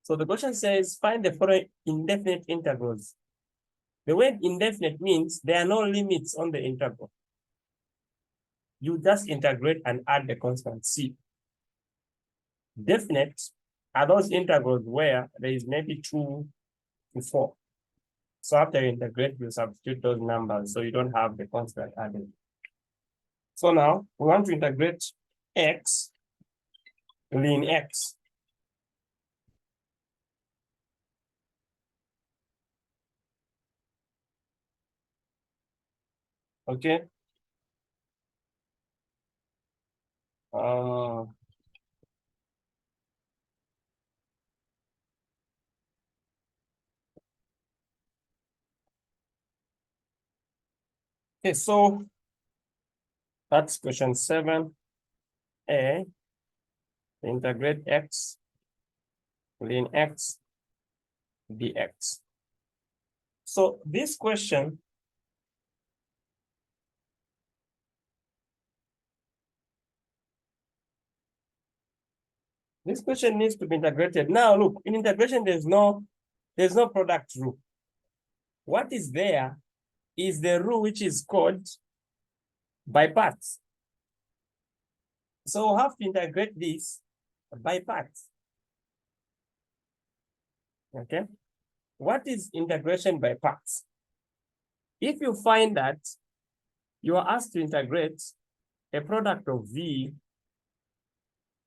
So the question says, find the following indefinite integrals. The word indefinite means there are no limits on the integral. You just integrate and add the constant c. Definite are those integrals where there is maybe 2 to 4. So after you integrate, you substitute those numbers so you don't have the constant added. So now we want to integrate x, ln x. Okay. Okay, so that's question 7a. Integrate x, ln x, dx. So this question needs to be integrated. Now look, in integration, there's no product rule. What is there is the rule which is called by parts. So we'll have to integrate this by parts. Okay. What is integration by parts? If you find that you are asked to integrate a product of v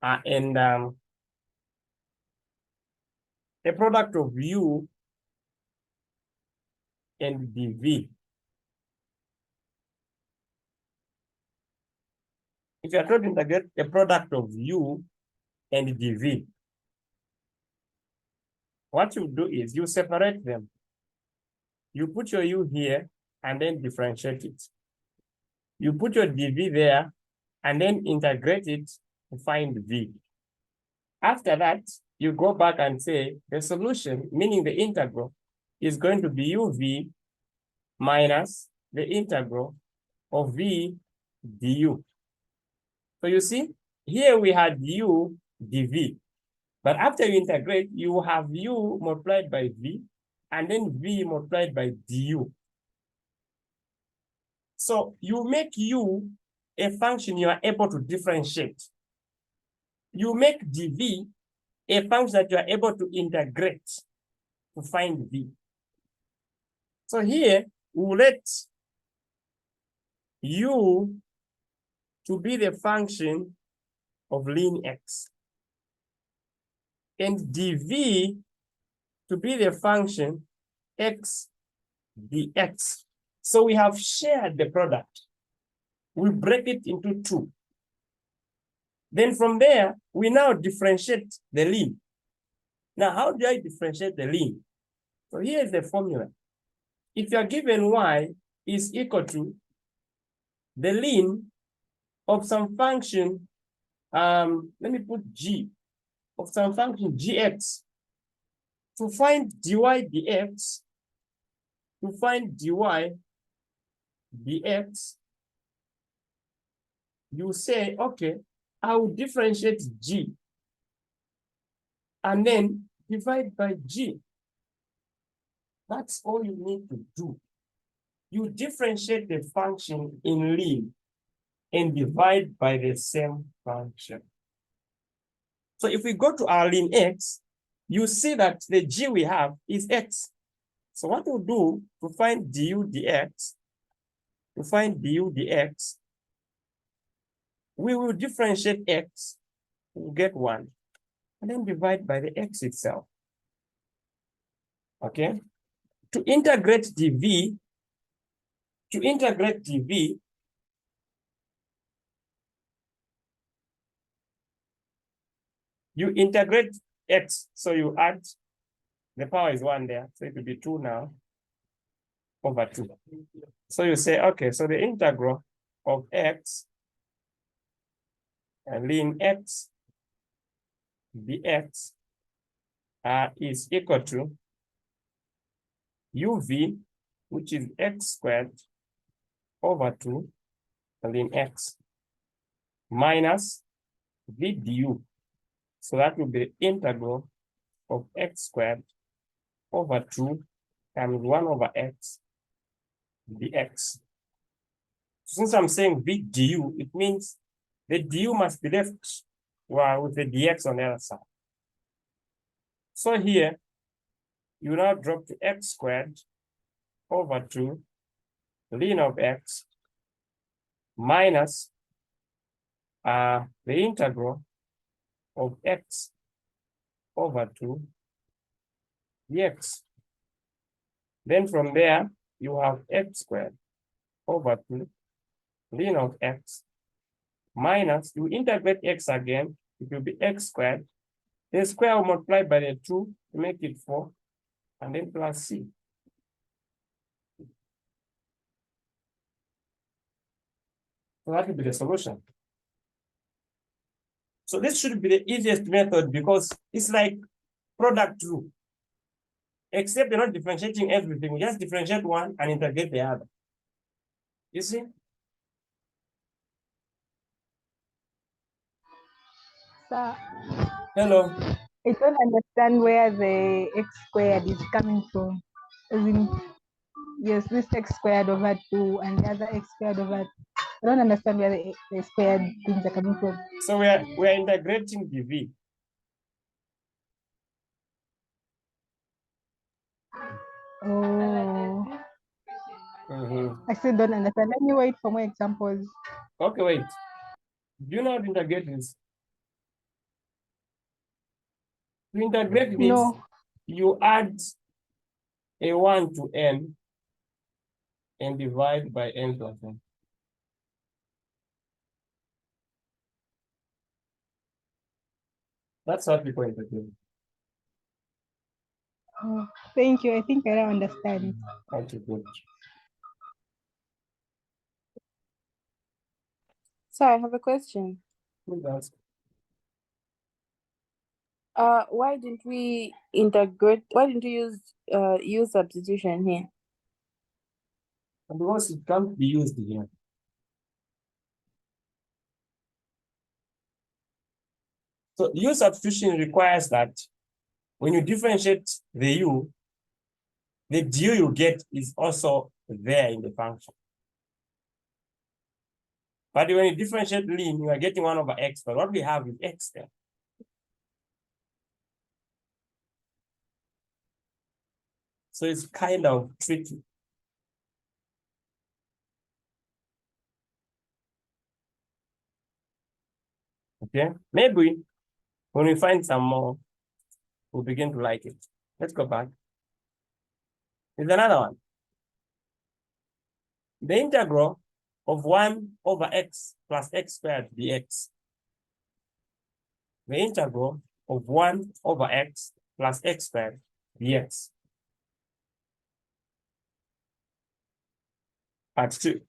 and a product of u and dv. If you are trying to integrate a product of u and dv, what you do is you separate them. You put your u here and then differentiate it. You put your dv there and then integrate it to find v. After that, you go back and say the solution, meaning the integral, is going to be uv minus the integral of v du. So you see, here we had u dv. But after you integrate, you have u multiplied by v, and then v multiplied by du. So you make u a function you are able to differentiate. You make dv a function that you are able to integrate to find v. So here, we'll let u to be the function of ln x, and dv to be the function x dx. So we have shared the product. We break it into 2. Then from there, we now differentiate the ln. Now, how do I differentiate the ln? So here's the formula. If you are given y is equal to the ln of some function, let me put g, of some function gx, to find dy dx, to find dy dx, you say, okay, I will differentiate g and then divide by g. That's all you need to do. You differentiate the function in ln and divide by the same function. So if we go to our ln x, you see that the g we have is x. So what we'll do to find du dx, we will differentiate x, we'll get 1, and then divide by the x itself. Okay? To integrate dv, you integrate x, so you add, the power is 1 there, so it will be 2 now, over 2. So you say, okay, so the integral of x and ln x dx is equal to uv, which is x squared over 2 ln x, minus v du. So that will be the integral of x squared over 2 times 1 over x dx. Since I'm saying v du, it means the du must be left with the dx on the other side. So here, you now drop to x squared over 2 ln of x minus the integral of x over 2 dx. Then from there, you have x squared over 2 ln of x minus, you integrate x again, it will be x squared. The square will multiply by the 2 to make it 4, and then plus c. So that will be the solution. So this should be the easiest method because it's like product rule. Except you're not differentiating everything. We just differentiate one and integrate the other. You see? Sir, Hello. I don't understand where the x squared is coming from. As in, yes, this x squared over 2 and the other x squared over 2. I don't understand where the squared things are coming from. So we are integrating dv. Oh, Mm-hmm. I still don't understand. Let me wait for more examples. Okay, wait. Do you know how to integrate this? To integrate this, No. you add a 1 to n and divide by n plus n. That's what we call integrate. Oh, thank you. I think I now understand. Okay, good. So I have a question. Good answer. Why didn't we integrate? Why didn't we use substitution here? And because it can't be used here. So use substitution requires that when you differentiate the u, the du you get is also there in the function. But when you differentiate ln, you are getting 1 over x, but what we have is x there. So it's kind of tricky. Okay, maybe when we find some more, we'll begin to like it. Let's go back. There's another one. The integral of 1 over x plus x squared dx. The integral of 1 over x plus x squared dx. Part 2.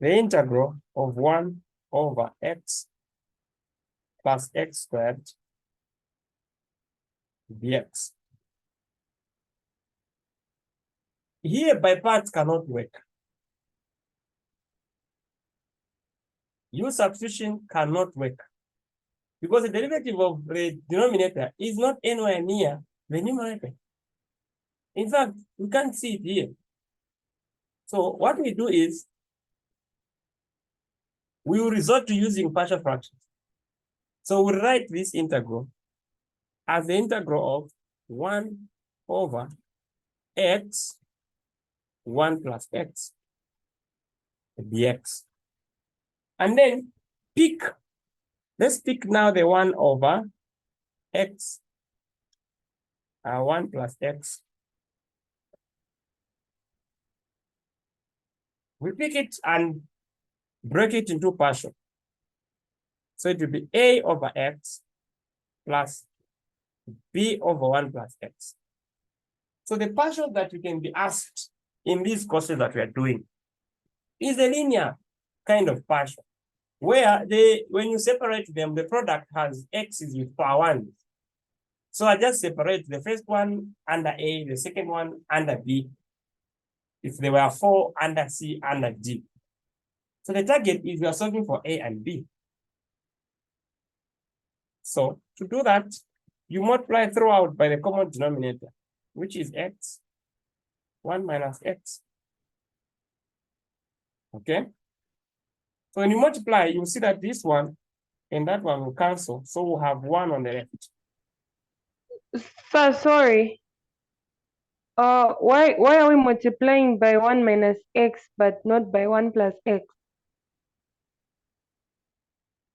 The integral of 1 over x plus x squared dx. Here by parts cannot work. Use substitution cannot work because the derivative of the denominator is not anywhere near the numerator. In fact, we can't see it here. So what we do is we will resort to using partial fractions. So we write this integral as the integral of 1 over x 1 plus x dx. And then let's pick now the 1 over x 1 plus x. We pick it and break it into partial. So it will be a over x plus b over 1 plus x. So the partial that we can be asked in these courses that we are doing is a linear kind of partial, where when you separate them, the product has x's with power 1. So I just separate the first one under a, the second one under b. If there were 4 under c, under d. So the target is we are solving for a and b. So to do that, you multiply throughout by the common denominator, which is x, 1 minus x. Okay? So when you multiply, you'll see that this one and that one will cancel. So we'll have 1 on the left. So sorry. Why are we multiplying by 1 minus x but not by 1 plus x?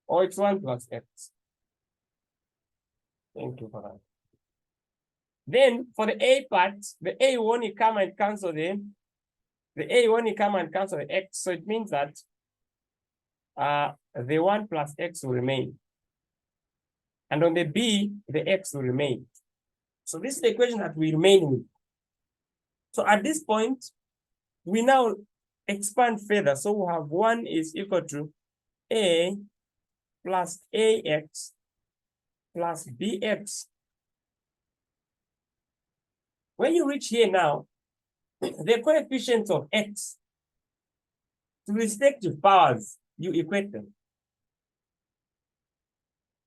Or it's 1 plus x. Thank you for that. Then for the a part, the a will only come and cancel the a will only come and cancel the x. So it means that the 1 plus x will remain. And on the b, the x will remain. So this is the equation that we remain with. So at this point, we now expand further. So we have 1 is equal to a plus ax plus bx. When you reach here now, the coefficients of x to respective powers, you equate them.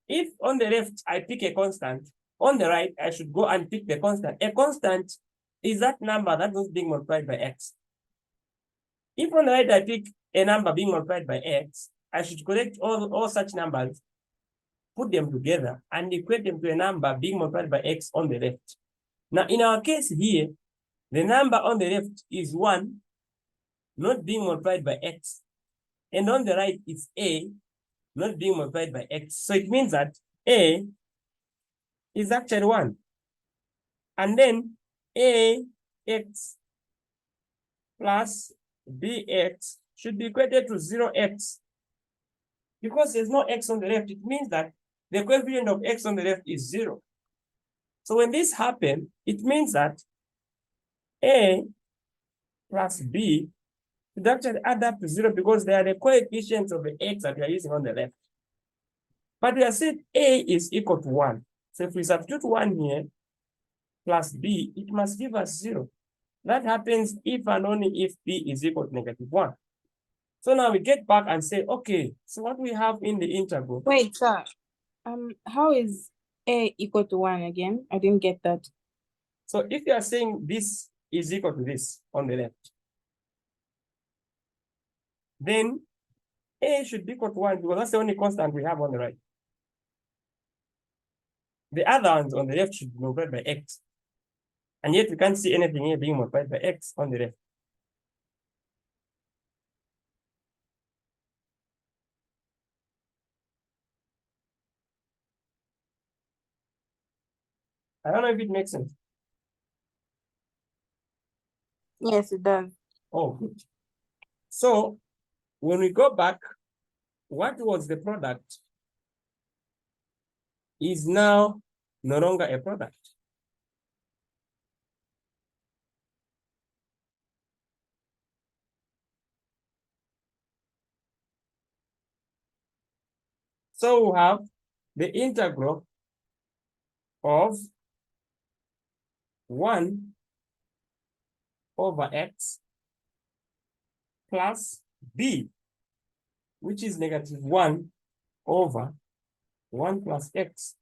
If on the left I pick a constant, on the right I should go and pick the constant. A constant is that number that was being multiplied by x. If on the right I pick a number being multiplied by x, I should collect all such numbers, put them together, and equate them to a number being multiplied by x on the left. Now, in our case here, the number on the left is 1, not being multiplied by x. And on the right is a, not being multiplied by x. So it means that a is actually 1. And then ax plus bx should be equated to 0x. Because there's no x on the left, it means that the coefficient of x on the left is 0. So when this happens, it means that a plus b should actually add up to 0 because they are the coefficients of the x that we are using on the left. But we have said a is equal to 1. So if we substitute 1 here plus b, it must give us 0. That happens if and only if b is equal to -1. So now we get back and say, okay, so what we have in the integral. Wait, sir. How is a equal to 1 again? I didn't get that. So if you are saying this is equal to this on the left, then a should be equal to 1 because that's the only constant we have on the right. The other ones on the left should be multiplied by x. And yet we can't see anything here being multiplied by x on the left. I don't know if it makes sense. Yes, it does. Oh, good. So when we go back, what was the product is now no longer a product. So we have the integral of 1 over x plus b, which is -1 over 1 plus x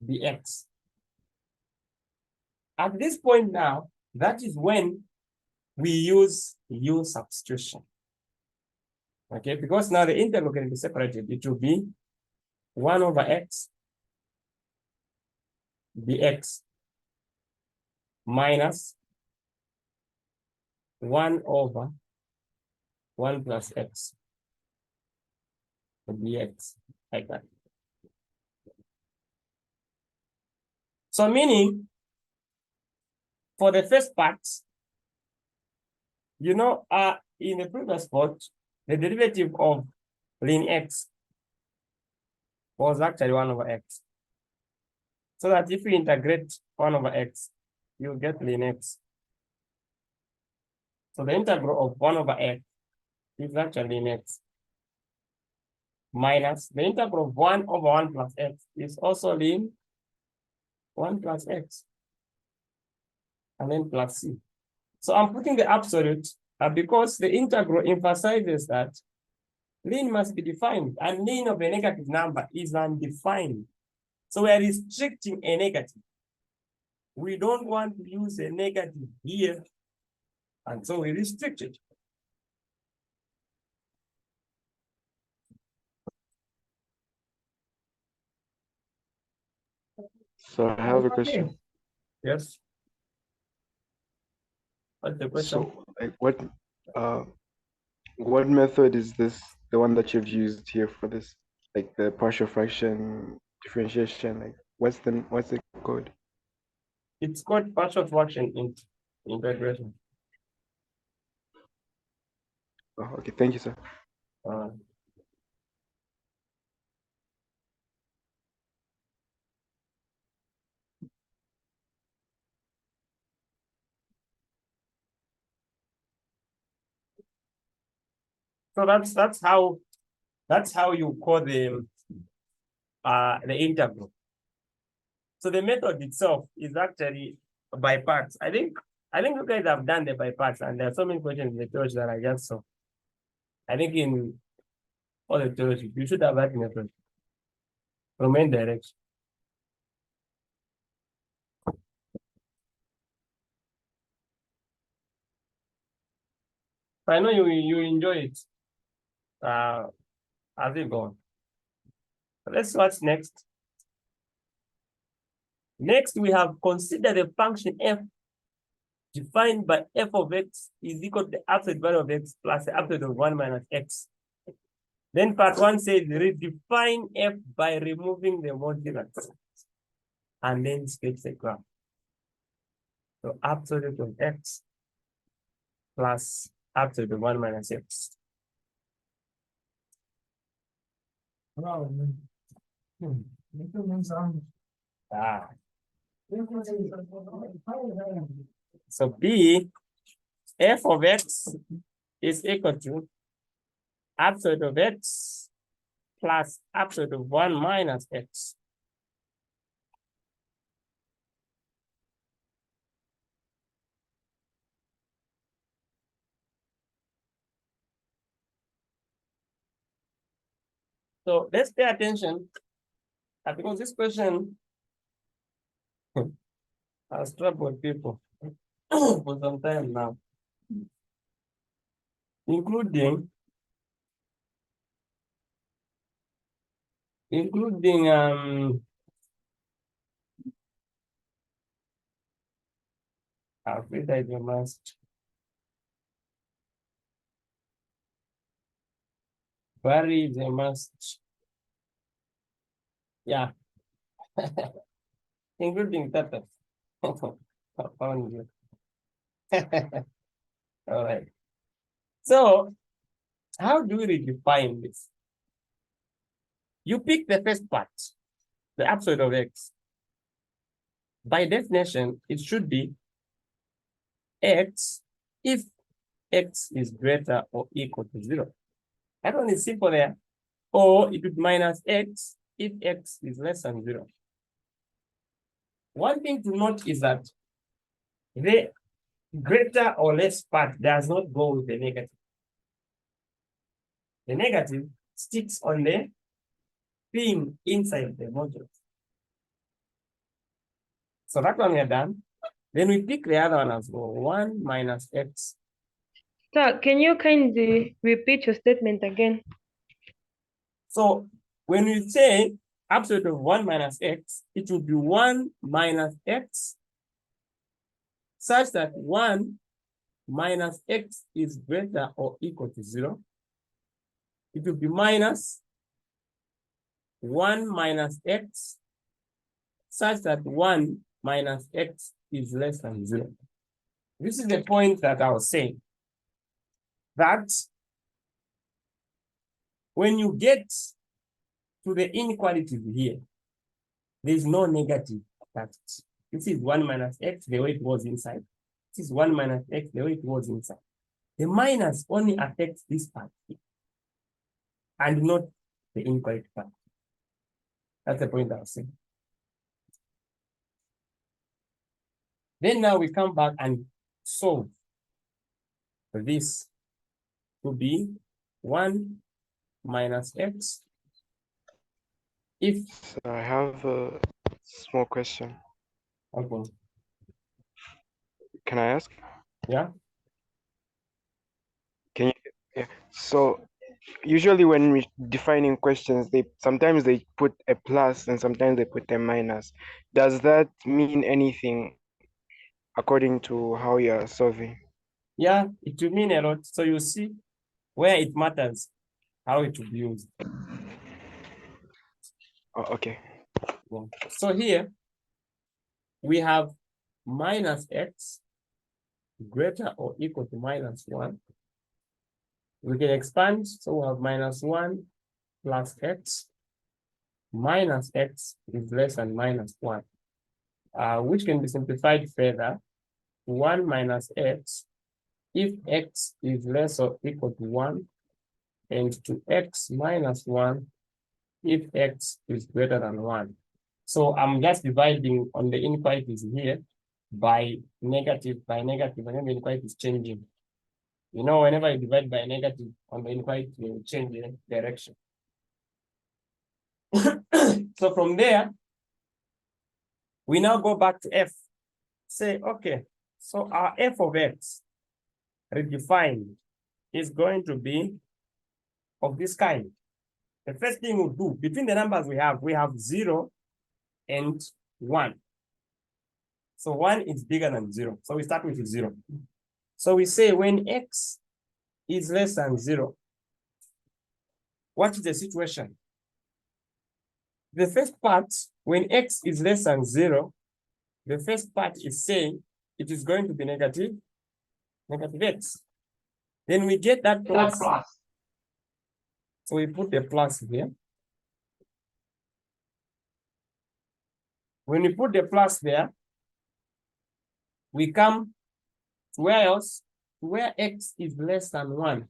dx. At this point now, that is when we use u substitution. Okay, because now the integral can be separated. It will be 1 over x dx minus 1 over 1 plus x dx, like that. So meaning, for the first part, you know, in the previous part, the derivative of ln x was actually 1 over x. So that if we integrate 1 over x, you get ln x. So the integral of 1 over x is actually ln x. Minus the integral of 1 over 1 plus x is also ln 1 plus x. And then plus c. So I'm putting the absolute because the integral emphasizes that Ln must be defined, and ln of a negative number is undefined. So we are restricting a negative. We don't want to use a negative here, and so we restrict it. So I have a Okay. question. Yes. What's the question? So, like, what method is this, the one that you've used here for this, like the partial fraction differentiation? Like, what's it called? It's called partial fraction integration. Oh, okay, thank you, sir. Uh, so that's how you call the integral. So the method itself is actually by parts. I think you guys have done the by parts, and there are so many questions in the theory that I just saw. I think in all the theories, you should have that method from any direction. I know you enjoy it. As you go on. Let's see what's next. Next, we have consider the function f defined by f of x is equal to the absolute value of x plus the absolute of 1 minus x. Then part 1 says redefine f by removing the modulus and then sketch the graph. So absolute of x plus absolute of 1 minus x. Ah. So B, f of x is equal to absolute of x plus absolute of 1 minus x. So let's pay attention because this question has troubled people for some time now, including Alfreda is a must. Barry is a must. Yeah. Including Tata. Found you. All right. So how do we redefine this? You pick the first part, the absolute of x. By definition, it should be x if x is greater or equal to 0. That one is simple there. Or it would minus x if x is less than 0. One thing to note is that the greater or less part does not go with the negative. The negative sticks on the thing inside the module. So that one we are done. Then we pick the other one as well. 1 minus x. Sir, can you kindly repeat your statement again? So when we say absolute of 1 minus x, it will be 1 minus x such that 1 minus x is greater or equal to 0. It will be minus 1 minus x such that 1 minus x is less than 0. This is the point that I was saying. That when you get to the inequality here, there is no negative attached. This is 1 minus x the way it was inside. This is 1 minus x the way it was inside. The minus only affects this part here, and not the inequality part. That's the point I was saying. Then now we come back and solve this to be 1 minus x. If, So I have a small question. okay, Can I ask? yeah, Can you? Yeah. So usually when we defining questions, they sometimes they put a plus and sometimes they put a minus. Does that mean anything according to how you're solving? yeah, it will mean a lot. So you see where it matters, how it will be used. Oh, okay. Yeah. So here we have minus x greater or equal to minus 1. We can expand, so we have minus 1 plus x minus x is less than minus 1, which can be simplified further. 1 minus x if x is less or equal to 1, and to x minus 1 if x is greater than 1. So I'm just dividing on the inequalities here by negative, whenever the inequality is changing. You know, whenever you divide by negative on the inequality, you change the direction. So from there, we now go back to f. Say, okay, so our f of x redefined is going to be of this kind. The first thing we'll do, between the numbers we have 0 and 1. So 1 is bigger than 0. So we start with 0. So we say when x is less than 0, what is the situation? The first part, when x is less than 0, the first part is saying it is going to be negative x. Then we get that plus. So we put the plus here. When we put the plus there, we come to where else? Where x is less than 1.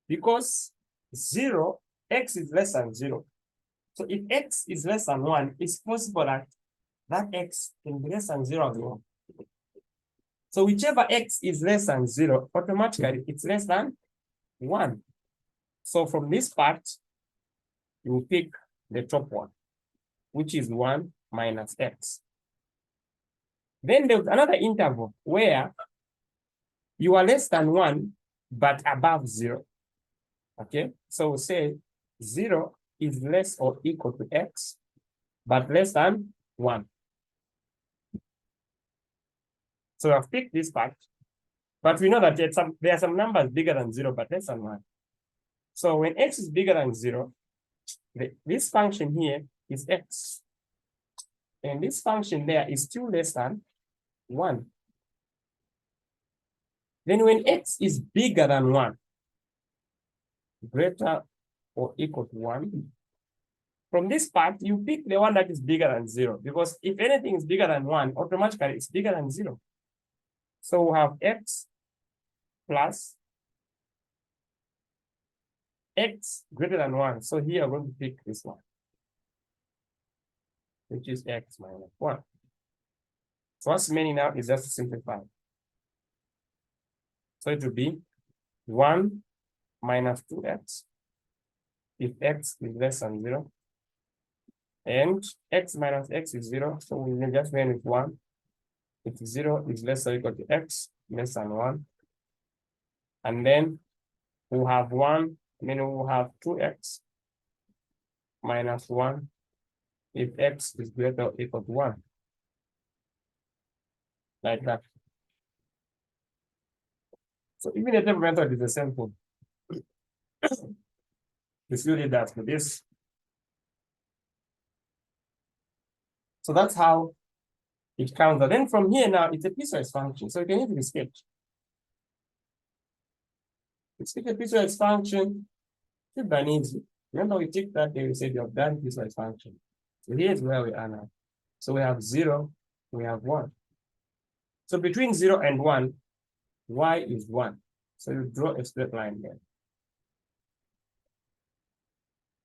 Because 0, x is less than 0. So if x is less than 1, it's possible that that x can be less than 0 as well. So whichever x is less than 0, automatically it's less than 1. So from this part, you pick the top one, which is 1 minus x. Then there's another interval where you are less than 1, but above 0. Okay, so we say 0 is less or equal to x, but less than 1. So I've picked this part, but we know that there are some numbers bigger than 0, but less than 1. So when x is bigger than 0, this function here is x. And this function there is still less than 1. Then when x is bigger than 1, greater or equal to 1, from this part, you pick the one that is bigger than 0, because if anything is bigger than 1, automatically it's bigger than 0. So we have x plus x greater than 1. So here I'm going to pick this one, which is x minus 1. So what's remaining now is just to simplify. So it will be 1 minus 2x if x is less than 0. And x minus x is 0. So we will just end with 1. If 0 is less or equal to x, less than 1. And then we'll have 1, we'll have 2x minus 1 if x is greater or equal to 1. Like that. So even the temp method is the same thing. It's really that for this. So that's how it counts. And then from here now, it's a piecewise function. So you can easily sketch. Let's take a piecewise function. Keep that easy. Remember we took that day, we said you have done piecewise function. So here's where we are now. So we have 0, we have 1. So between 0 and 1, y is 1. So you draw a straight line there.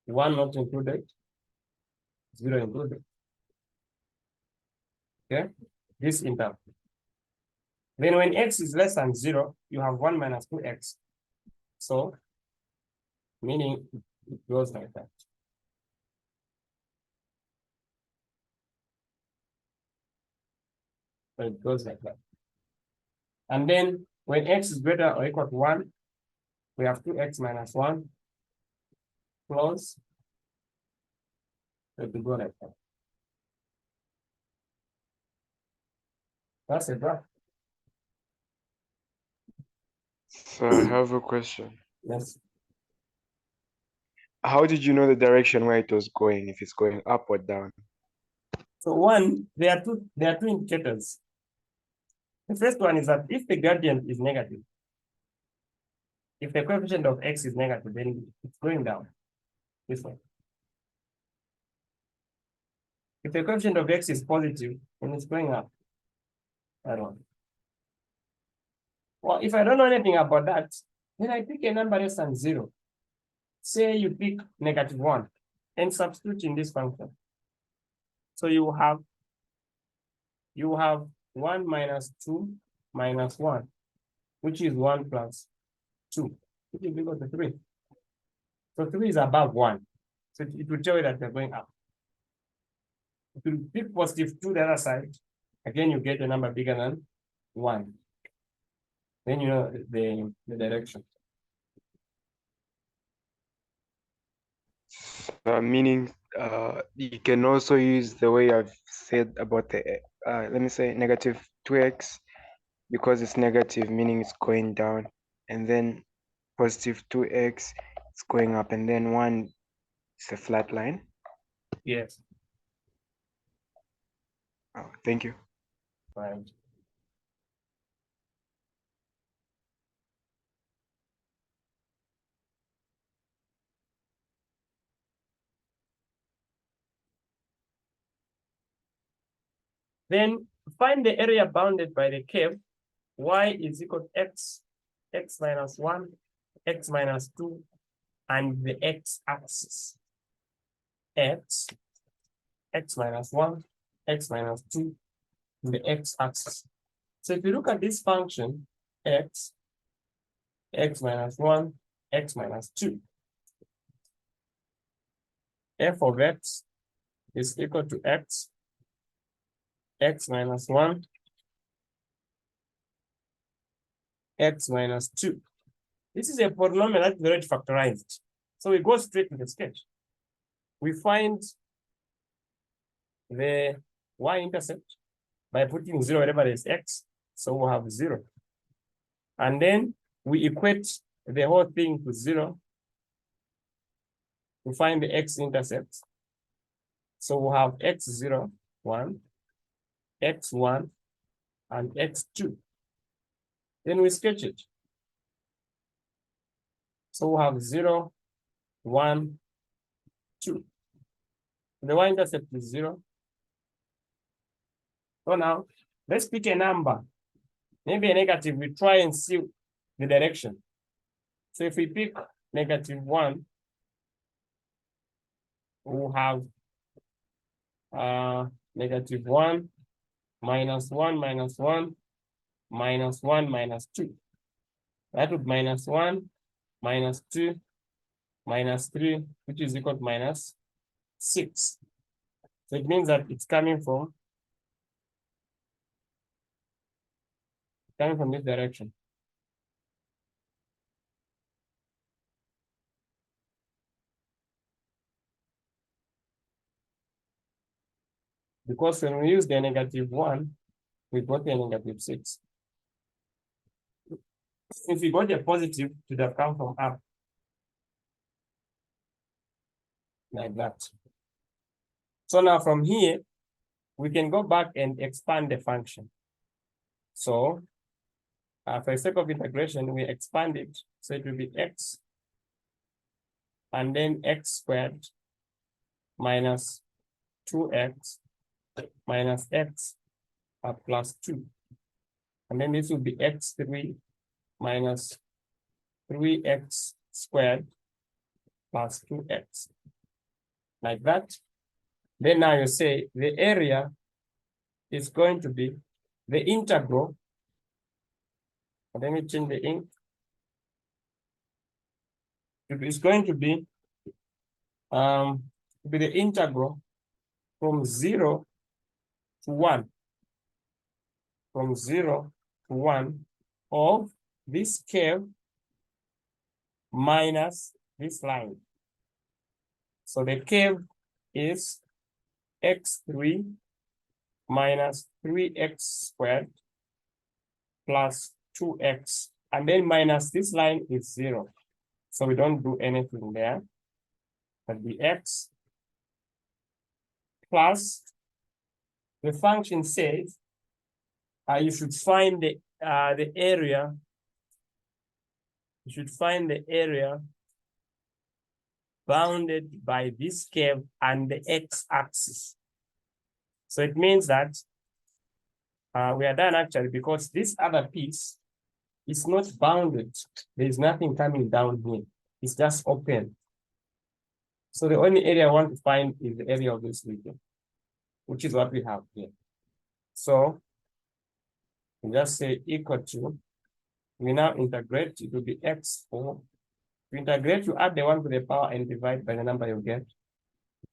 1 not included, 0 included. Okay, this interval. Then when x is less than 0, you have 1 minus 2x. So meaning it goes like that. So it goes like that. And then when x is greater or equal to 1, we have 2x minus 1 plus, so it will go like that. That's a graph. So I have a question. Yes. How did you know the direction where it was going, if it's going up or down? So one, there are two indicators. The first one is that if the gradient is negative, if the coefficient of x is negative, then it's going down this way. If the coefficient of x is positive, then it's going up. I don't. Well, if I don't know anything about that, then I pick a number less than 0. Say you pick -1 and substitute in this function. So you have 1 minus 2 minus 1, which is 1 plus 2, which is equal to 3. So 3 is above 1. So it will tell you that they're going up. If you pick +2 the other side, again, you get a number bigger than 1. Then you know the direction. Meaning, you can also use the way I've said about the, let me say -2x, because it's negative, meaning it's going down, and then +2x, it's going up, and then 1 is a flat line. Yes. Oh, thank you. Right. Then find the area bounded by the curve y is equal to x, x minus 1, x minus 2, and the x-axis. X minus 1, x minus 2, and the x-axis. So if you look at this function, x minus 1, x minus 2, f of x is equal to x minus 1, x minus 2. This is a polynomial that's already factorized. So we go straight to the sketch. We find the y-intercept by putting 0 wherever there's x. So we'll have 0. And then we equate the whole thing to 0 to find the x-intercept. So we'll have x0, 1, x1, and x2. Then we sketch it. So we'll have 0, 1, 2. The y-intercept is 0. So now, let's pick a number. Maybe a negative, we try and see the direction. So if we pick -1, we'll have -1, -1, -1, -1, -2. That would -1, -2, -3, which is equal to -6. So it means that it's coming from this direction. Because when we use the -1, we got the -6. If we got a positive, it would have come from up. Like that. So now from here, we can go back and expand the function. So for the sake of integration, we expand it. So it will be x and then x squared minus 2x minus x plus 2. And then this will be x3 minus 3x squared plus 2x. Like that. Then now you say the area is going to be the integral. Let me change the ink. It's going to be the integral from 0 to 1, from 0 to 1 of this curve minus this line. So the curve is x3 minus 3x squared plus 2x, and then minus this line is 0. So we don't do anything there. But the x plus the function says you should find the area. You should find the area bounded by this curve and the x-axis. So it means that we are done actually, because this other piece is not bounded. There is nothing coming down here. It's just open. So the only area I want to find is the area of this region, which is what we have here. So we just say equal to, we now integrate, it will be x4. To integrate, you add the 1 to the power and divide by the number you get,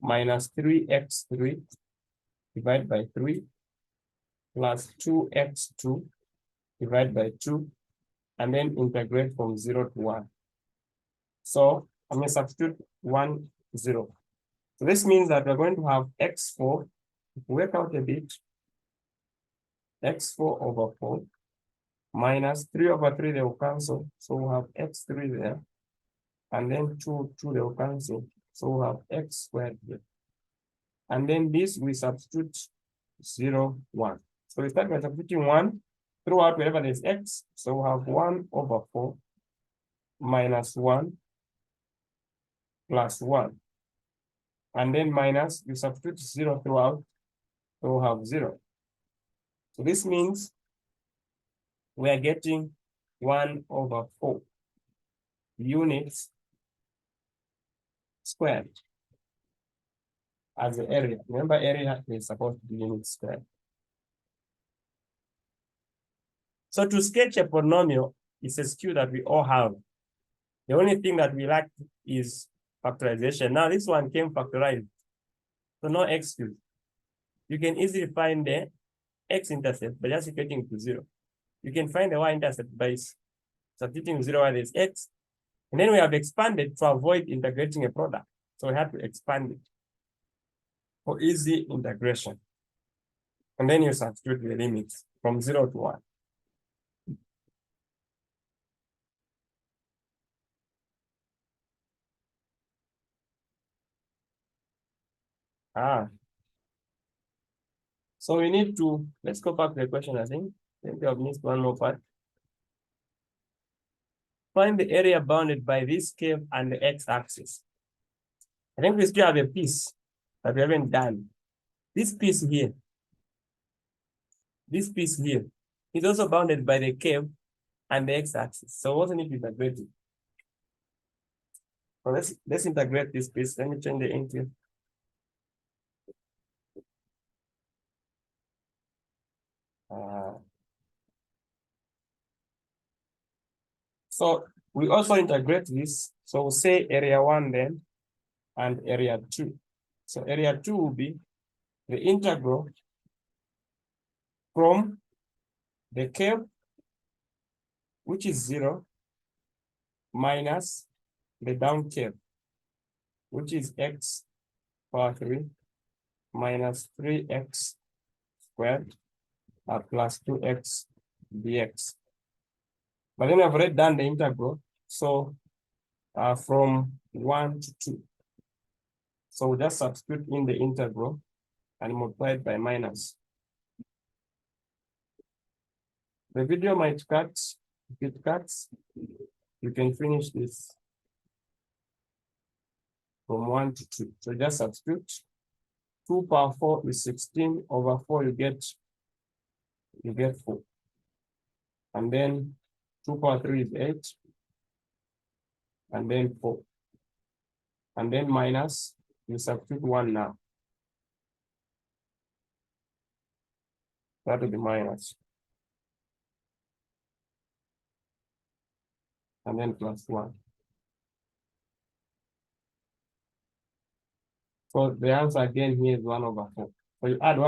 minus 3x3 divided by 3 plus 2x2 divided by 2, and then integrate from 0 to 1. So I'm going to substitute 1, 0. So this means that we're going to have x4, if we work out a bit, x4 over 4 minus 3 over 3, they will cancel. So we'll have x3 there. And then 2, they will cancel. So we'll have x squared here. And then this we substitute 0, 1. So we start by substituting 1 throughout wherever there's x. So we'll have 1 over 4 minus 1 plus 1. And then minus, we substitute 0 throughout. So we'll have 0. So this means we are getting 1 over 4 units squared as the area. Remember, area is supposed to be units squared. So to sketch a polynomial, it's a skill that we all have. The only thing that we lack is factorization. Now this one came factorized, so no excuse. You can easily find the x-intercept by just equating to 0. You can find the y-intercept by substituting 0 where there's x. And then we have expanded to avoid integrating a product. So we have to expand it for easy integration. And then you substitute the limits from 0 to 1. So we need to, let's go back to the question, I think. I think we have missed one more part. Find the area bounded by this curve and the x-axis. I think we still have a piece that we haven't done. This piece here is also bounded by the curve and the x-axis. So we also need to integrate it. So let's integrate this piece. Let me change the ink here. So we also integrate this. So we'll say area 1 then and area 2. So area 2 will be the integral from the curve, which is 0, minus the down curve, which is x power 3 minus 3x squared plus 2x dx. But then I've already done the integral. So from 1 to 2. So we just substitute in the integral and multiply it by minus. The video might cut. If it cuts, you can finish this from 1 to 2. So just substitute. 2 power 4 is 16 over 4, you get 4. And then 2 power 3 is 8. And then 4. And then minus, you substitute 1 now. That will be minus. And then plus 1. So the answer again here is 1/4. So you add